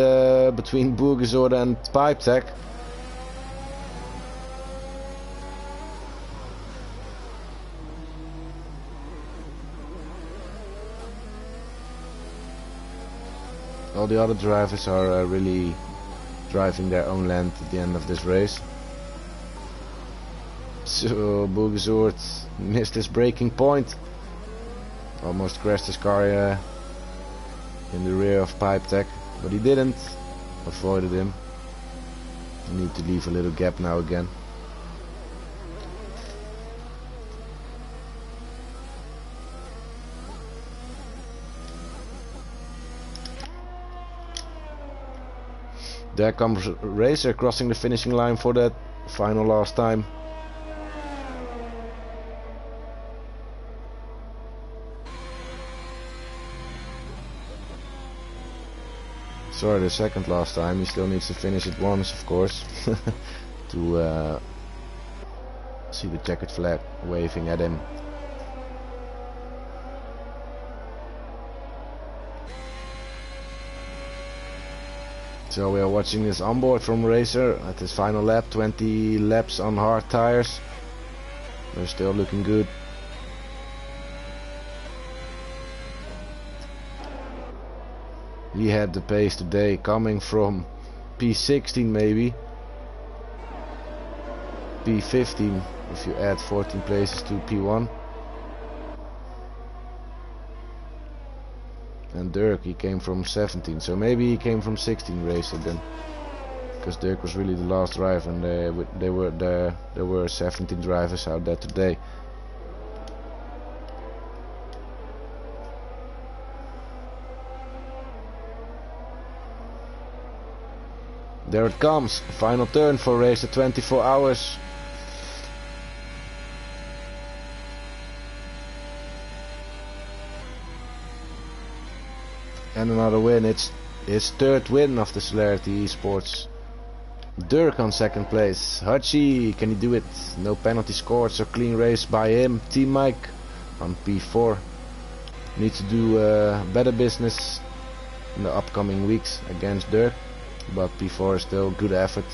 A: between Burgersoorde and Pipetech. All the other drivers are really driving their own land at the end of this race. So Burgersoorde missed his braking point. Almost crashed his car in the rear of Pipe Tech, but he didn't. Avoided him. Need to leave a little gap now again. There comes Racer crossing the finishing line for that final last time. Sorry, the second last time. He still needs to finish it once, of course, to see the checkered flag waving at him. So we are watching this onboard from Racer at his final lap. 20 laps on hard tires. They're still looking good. He had the pace today, coming from P16 maybe. P15 if you add 14 places to P1. And Dirk, he came from 17, so maybe he came from 16 Racer then, because Dirk was really the last driver, and there were 17 drivers out there today. There it comes, final turn for Racer 24 hours. And another win. It's his third win of the Celerity eSports. Dirk on second place. Hachi, can he do it? No penalty scored, so clean race by him. Team Mike on P4. Needs to do better business in the upcoming weeks against Dirk, but P4 is still good effort.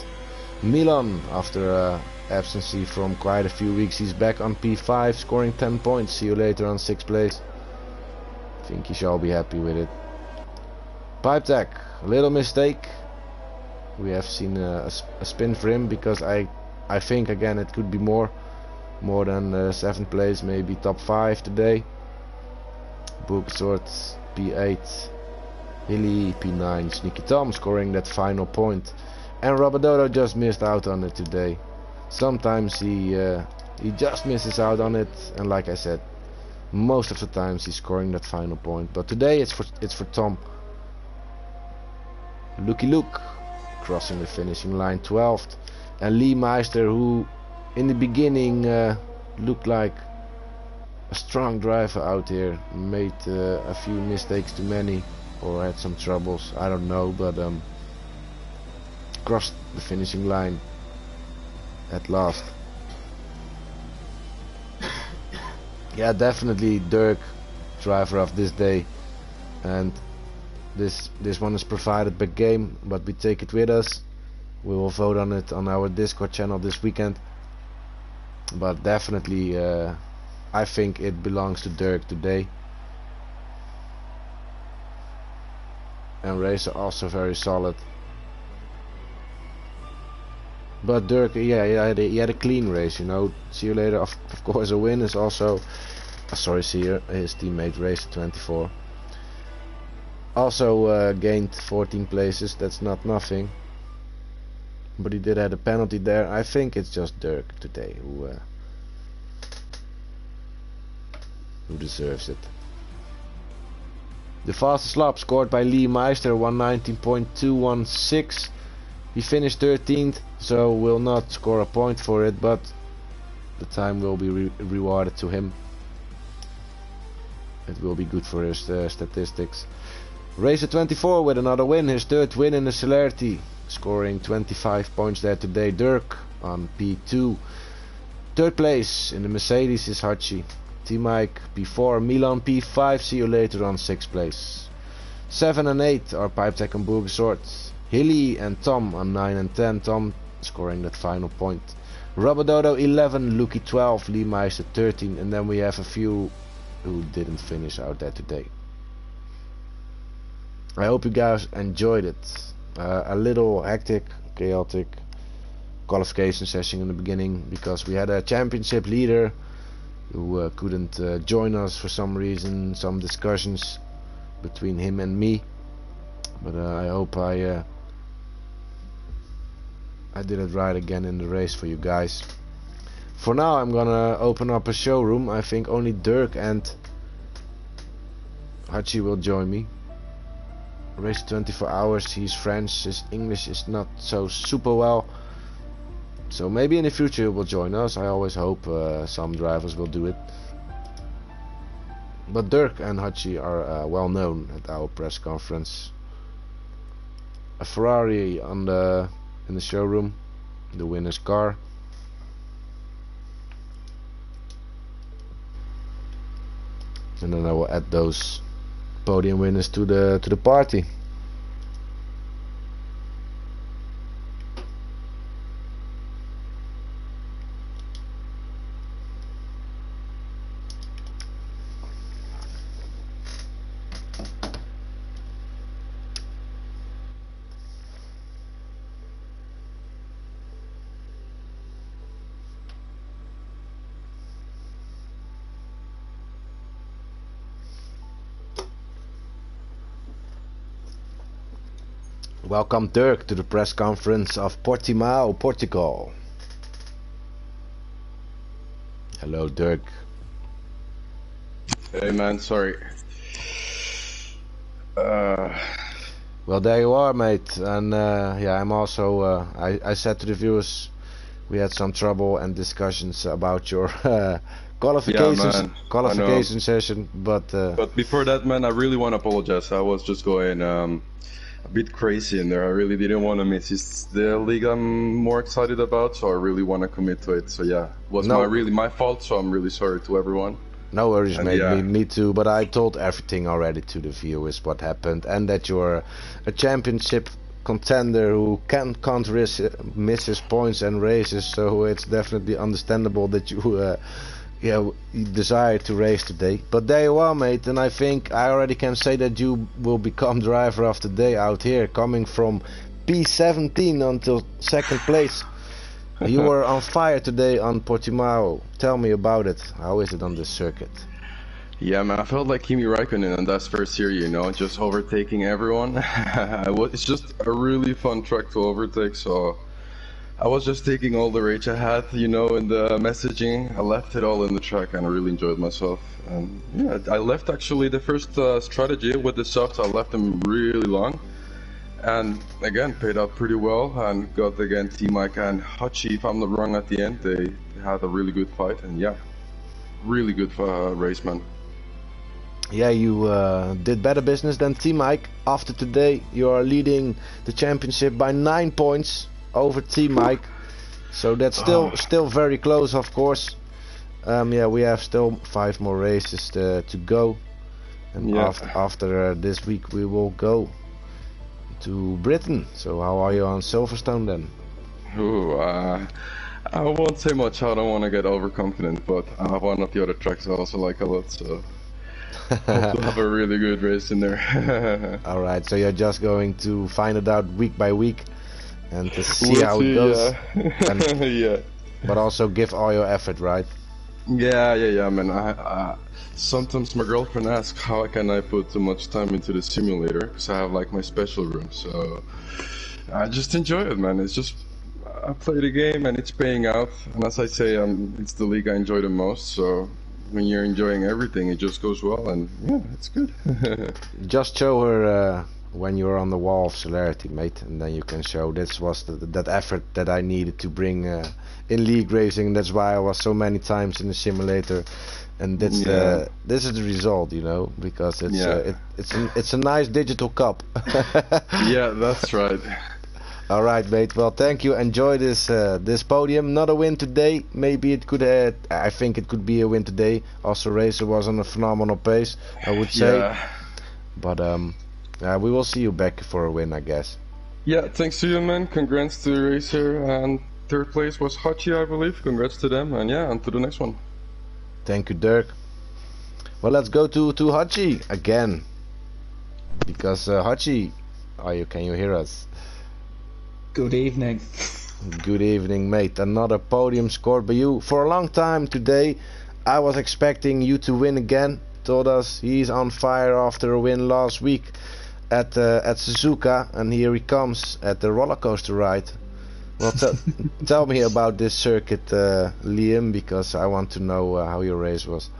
A: Milan, after absence from quite a few weeks, he's back on P5, scoring 10 points. See you later on 6th place. I think he shall be happy with it. Pipe Tech, a little mistake. We have seen a spin for him, because I think again it could be more than 7th place, maybe top 5 today. Bookshort P8, Hilly P9, Sneaky Tom scoring that final point, and Robododo just missed out on it today. Sometimes he just misses out on it, and like I said, most of the times he's scoring that final point. But today it's for Tom. Looky Luke crossing the finishing line 12th, and Lee Meister, who in the beginning looked like a strong driver out here, made a few mistakes too many, or had some troubles, I don't know, but crossed the finishing line at last. Yeah, definitely Dirk, driver of this day, and this one is provided by Game, but we take it with us. We will vote on it on our Discord channel this weekend, but definitely I think it belongs to Dirk today. And Racer also very solid, but Dirk, yeah, he had a clean race, you know. See you later. Of course, a win is also see his teammate Racer 24 also gained 14 places. That's not nothing, but he did have a penalty there. I think it's just Dirk today who deserves it. The fastest lap scored by Lee Meister, 119.216. He finished 13th, so will not score a point for it, but the time will be rewarded to him. It will be good for his statistics. Racer 24 with another win, his third win in the Celerity, scoring 25 points there today. Dirk on P2. Third place in the Mercedes is Hachi. Team Mike P4, Milan P5, see you later on 6th place. 7 and 8 are Pipe Tech and Burgersort. Hilly and Tom on 9 and 10, Tom scoring that final point. Robododo 11, Lucky 12, Lee Meister 13, and then we have a few who didn't finish out there today. I hope you guys enjoyed it. A little hectic, chaotic qualification session in the beginning, because we had a championship leader. who couldn't join us for some reason, some discussions between him and me. But I hope I did it right again in the race for you guys. For now, I'm gonna open up a showroom. I think only Dirk and Hachi will join me. Race 24 hours. He's French. His English is not so super well. So maybe in the future he will join us. I always hope some drivers will do it. But Dirk and Hachi are well known at our press conference. A Ferrari on in the showroom, the winner's car. And then I will add those podium winners to the party. Welcome Dirk to the press conference of Portimao, Portugal. Hello Dirk.
B: Hey man, sorry.
A: Well, there you are, mate. And yeah, I'm also I said to the viewers we had some trouble and discussions about your qualification session, but
B: before that, man, I really want to apologize. I was just going a bit crazy in there. I really didn't want to miss. It's the league I'm more excited about, so I really want to commit to it. So yeah, it was my fault, so I'm really sorry to everyone.
A: No worries, mate. Yeah. Me too, but I told everything already to the viewers what happened, and that you're a championship contender who can't miss his points and races, so it's definitely understandable that you you desire to race today. But there you are, mate, and I think I already can say that you will become driver of the day out here, coming from P17 until second place. You were on fire today on Portimao. Tell me about it. How is it on this circuit?
B: Yeah, man, I felt like Kimi Räikkönen in that first year, you know, just overtaking everyone. It's just a really fun track to overtake, so I was just taking all the rage I had, you know, in the messaging. I left it all in the track and I really enjoyed myself. And yeah, I left actually the first strategy with the softs. I left them really long. And again, paid out pretty well and got again T-Mike and Hachi, if I'm not wrong, at the end. They had a really good fight and yeah, really good race, man.
A: Yeah, you did better business than T-Mike. After today, you are leading the championship by 9 points over T-Mike. So that's still very close, of course. Yeah, we have still 5 more races to go. And yeah, after this week we will go to Britain. So how are you on Silverstone then?
B: Ooh, I won't say much. I don't want to get overconfident, but one of the other tracks I also like a lot, so hope to have a really good race in there.
A: Alright, so you're just going to find it out week by week and to see how it goes.
B: Yeah. Yeah.
A: But also give all your effort, right?
B: Yeah, man. I sometimes my girlfriend asks how can I put too much time into the simulator, because I have like my special room, so I just enjoy it, man. It's just I play the game and it's paying out, and as I say, it's the league I enjoy the most, so when you're enjoying everything it just goes well, and yeah, it's good.
A: Just show her when you're on the wall of Celerity, mate, and then you can show this was that effort that I needed to bring in league racing. That's why I was so many times in the simulator, and that's this is the result, you know, because it's a nice digital cup.
B: Yeah, that's right.
A: All right, mate. Well, thank you. Enjoy this this podium. Not a win today. Maybe it could. I think it could be a win today. Also, Racer was on a phenomenal pace, I would say.
B: Yeah.
A: But we will see you back for a win, I guess.
B: Yeah, thanks to you, man. Congrats to Racer, and third place was Hachi, I believe. Congrats to them, and yeah, on to the next one.
A: Thank you, Dirk. Well, let's go to Hachi again, because Hachi, can you hear us?
C: Good evening.
A: Good evening, mate. Another podium scored by you for a long time today. I was expecting you to win again. Told us he's on fire after a win last week at Suzuka, and here he comes at the roller coaster ride. Well, tell me about this circuit, Liam, because I want to know how your race was.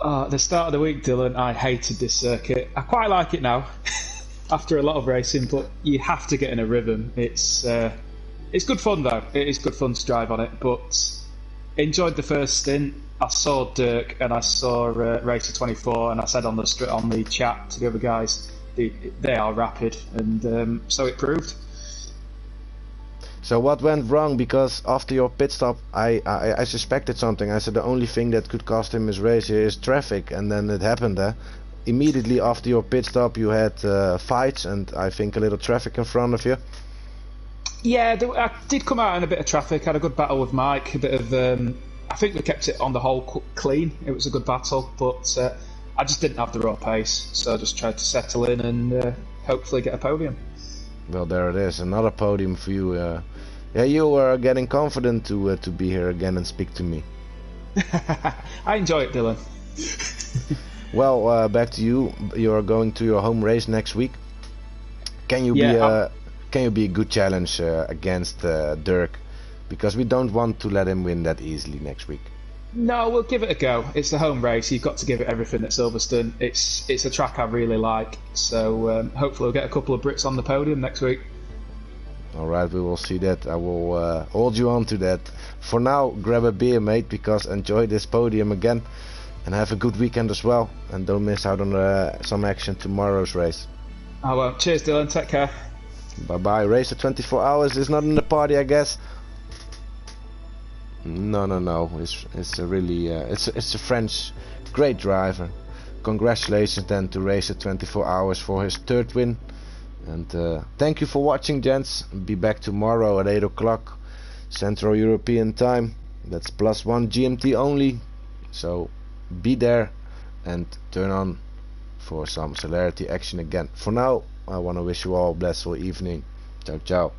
C: At the start of the week, Dylan, I hated this circuit. I quite like it now, after a lot of racing, but you have to get in a rhythm. It's good fun though. It is good fun to drive on it, but enjoyed the first stint. I saw Dirk and I saw Racer 24, and I said on the chat to the other guys, they are rapid, and so it proved.
A: So what went wrong? Because after your pit stop, I suspected something. I said the only thing that could cost him his race here is traffic, and then it happened. Immediately after your pit stop, you had fights, and I think a little traffic in front of you.
C: Yeah, I did come out in a bit of traffic. Had a good battle with Mike. A bit of, I think we kept it on the whole clean. It was a good battle, but I just didn't have the raw pace, so I just tried to settle in and hopefully get a podium.
A: Well, there it is, another podium for you. Yeah, you were getting confident to be here again and speak to me.
C: I enjoy it, Dylan.
A: Well, back to you. You are going to your home race next week. Can you be a good challenge against Dirk? Because we don't want to let him win that easily next week.
C: No, we'll give it a go. It's the home race. You've got to give it everything at Silverstone. It's a track I really like. So hopefully we'll get a couple of Brits on the podium next week.
A: Alright, we will see that. I will hold you on to that. For now, grab a beer, mate, because enjoy this podium again. And have a good weekend as well. And don't miss out on some action tomorrow's race.
C: I won't. Cheers, Dylan. Take care.
A: Bye-bye. Race at 24 hours is not in the party, I guess. No. It's a really it's a French great driver. Congratulations then to Racer 24 Hours for his third win. And thank you for watching, gents. Be back tomorrow at 8 o'clock Central European time. That's +1 GMT only. So be there and turn on for some Celerity action again. For now, I want to wish you all a blissful evening. Ciao, ciao.